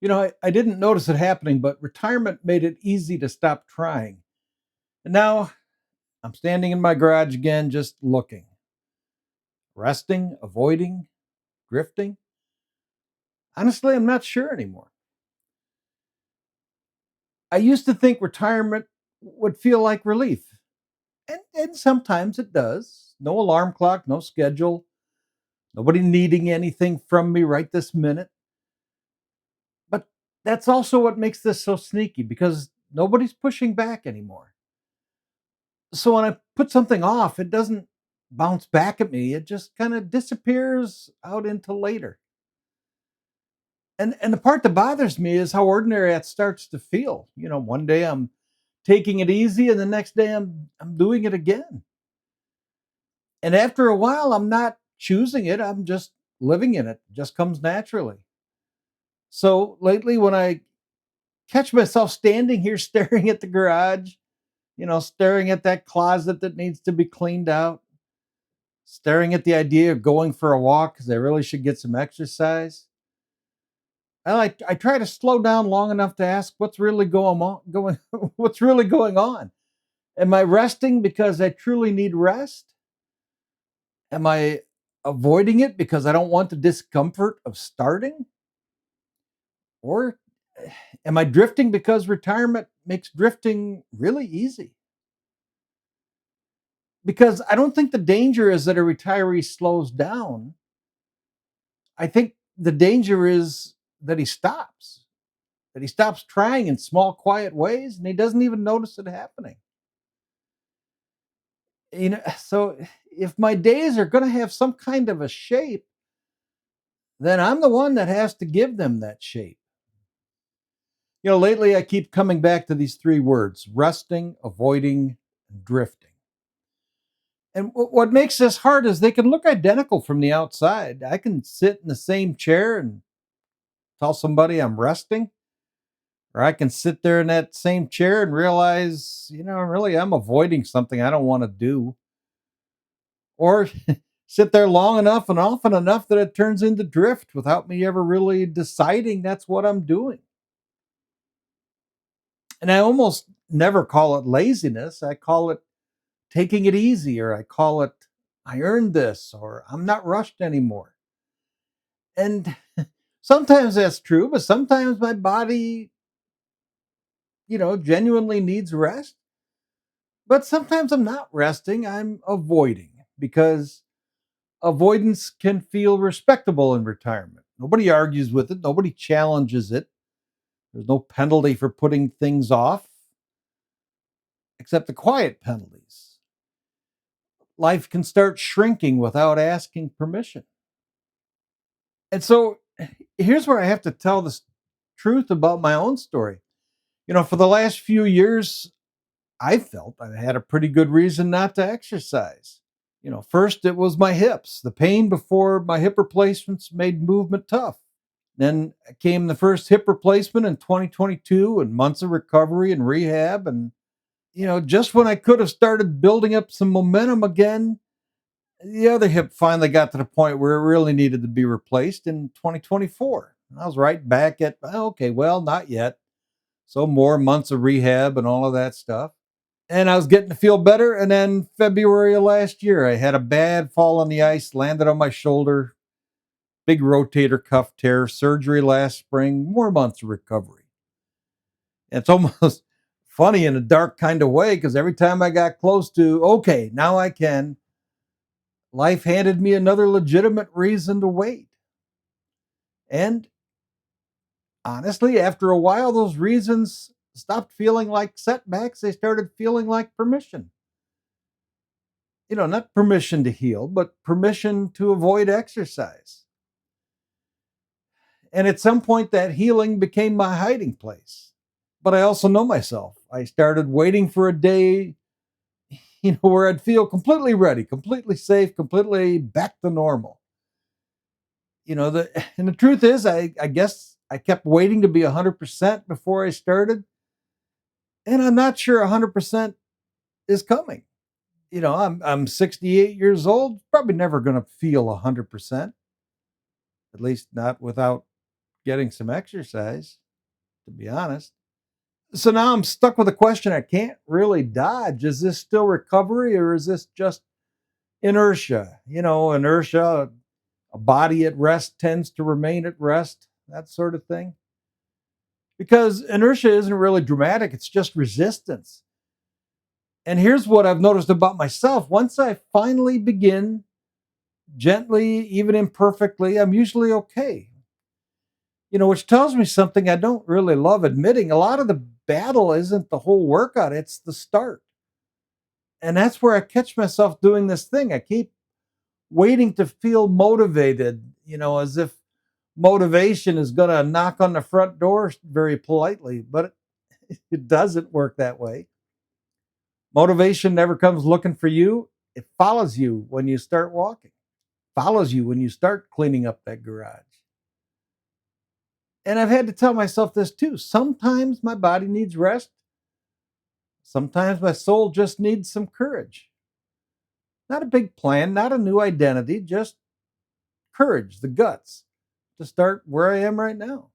I didn't notice it happening, but retirement made it easy to stop trying. And now I'm standing in my garage again, just looking, resting, avoiding, drifting. Honestly, I'm not sure anymore. I used to think retirement would feel like relief, and sometimes it does. No alarm clock, no schedule, nobody needing anything from me right this minute. But that's also what makes this so sneaky because nobody's pushing back anymore. So when I put something off, it doesn't bounce back at me. It just kind of disappears out into later. And the part that bothers me is how ordinary that starts to feel. One day I'm taking it easy and the next day I'm doing it again. And after a while I'm not choosing it, I'm just living in it. It just comes naturally. So lately when I catch myself standing here staring at the garage, staring at that closet that needs to be cleaned out, staring at the idea of going for a walk because I really should get some exercise. I try to slow down long enough to ask what's really going what's really going on. Am I resting because I truly need rest? Am I avoiding it because I don't want the discomfort of starting? Or am I drifting because retirement makes drifting really easy? Because I don't think the danger is that a retiree slows down. I think the danger is that he stops trying in small, quiet ways and he doesn't even notice it happening. So if my days are going to have some kind of a shape, then I'm the one that has to give them that shape. Lately I keep coming back to these three words: resting, avoiding, and drifting. And what makes this hard is they can look identical from the outside. I can sit in the same chair and tell somebody I'm resting, or I can sit there in that same chair and realize, really I'm avoiding something I don't want to do. Or sit there long enough and often enough that it turns into drift without me ever really deciding that's what I'm doing. And I almost never call it laziness. I call it taking it easy, or I call it I earned this, or I'm not rushed anymore. And sometimes that's true, but sometimes my body, genuinely needs rest. But sometimes I'm not resting, I'm avoiding because avoidance can feel respectable in retirement. Nobody argues with it, nobody challenges it. There's no penalty for putting things off except the quiet penalties. Life can start shrinking without asking permission. And so here's where I have to tell the truth about my own story. For the last few years, I felt I had a pretty good reason not to exercise. First it was my hips. The pain before my hip replacements made movement tough. Then came the first hip replacement in 2022 and months of recovery and rehab. And, just when I could have started building up some momentum again, the other hip finally got to the point where it really needed to be replaced in 2024. And I was right back at, okay, well, not yet. So more months of rehab and all of that stuff. And I was getting to feel better. And then February of last year, I had a bad fall on the ice, landed on my shoulder, big rotator cuff tear, surgery last spring, more months of recovery. It's almost funny in a dark kind of way because every time I got close to, okay, now I can, life handed me another legitimate reason to wait. And honestly, after a while, those reasons stopped feeling like setbacks. They started feeling like permission. Not permission to heal, but permission to avoid exercise. And at some point, that healing became my hiding place. But I also know myself. I started waiting for a day, where I'd feel completely ready, completely safe, completely back to normal. And the truth is, I guess I kept waiting to be 100% before I started. And I'm not sure 100% is coming. I'm 68 years old, probably never going to feel 100%, at least not without getting some exercise, to be honest. So now I'm stuck with a question I can't really dodge. Is this still recovery or is this just inertia? Inertia, a body at rest tends to remain at rest, that sort of thing. Because inertia isn't really dramatic, it's just resistance. And here's what I've noticed about myself: once I finally begin gently, even imperfectly, I'm usually okay. Which tells me something I don't really love admitting. A lot of the battle isn't the whole workout, it's the start. And that's where I catch myself doing this thing. I keep waiting to feel motivated, as if motivation is going to knock on the front door very politely, but it doesn't work that way. Motivation never comes looking for you. It follows you when you start walking, follows you when you start cleaning up that garage. And I've had to tell myself this too. Sometimes my body needs rest. Sometimes my soul just needs some courage. Not a big plan, not a new identity, just courage, the guts to start where I am right now.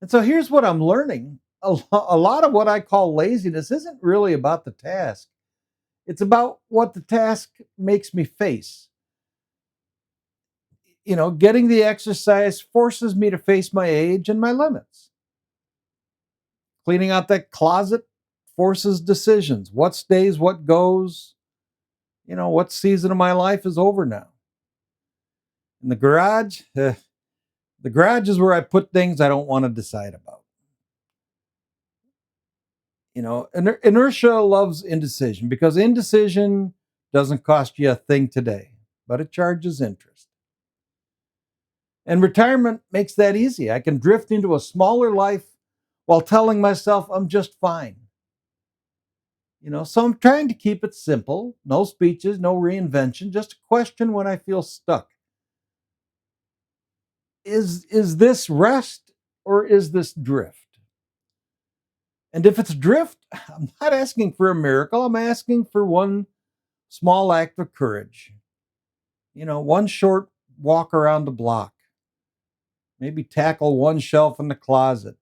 And so here's what I'm learning: a lot of what I call laziness isn't really about the task, it's about what the task makes me face. Getting the exercise forces me to face my age and my limits. Cleaning out that closet forces decisions. What stays, what goes, what season of my life is over now. In the garage is where I put things I don't want to decide about. Inertia loves indecision because indecision doesn't cost you a thing today, but it charges interest. And retirement makes that easy. I can drift into a smaller life while telling myself I'm just fine. So I'm trying to keep it simple: no speeches, no reinvention, just a question when I feel stuck. Is this rest or is this drift? And if it's drift, I'm not asking for a miracle. I'm asking for one small act of courage. One short walk around the block, maybe tackle one shelf in the closet,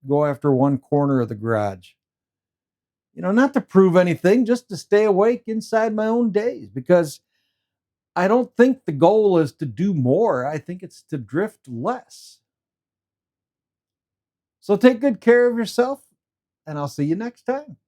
go after one corner of the garage. Not to prove anything, just to stay awake inside my own days, because I don't think the goal is to do more. I think it's to drift less. So take good care of yourself, and I'll see you next time.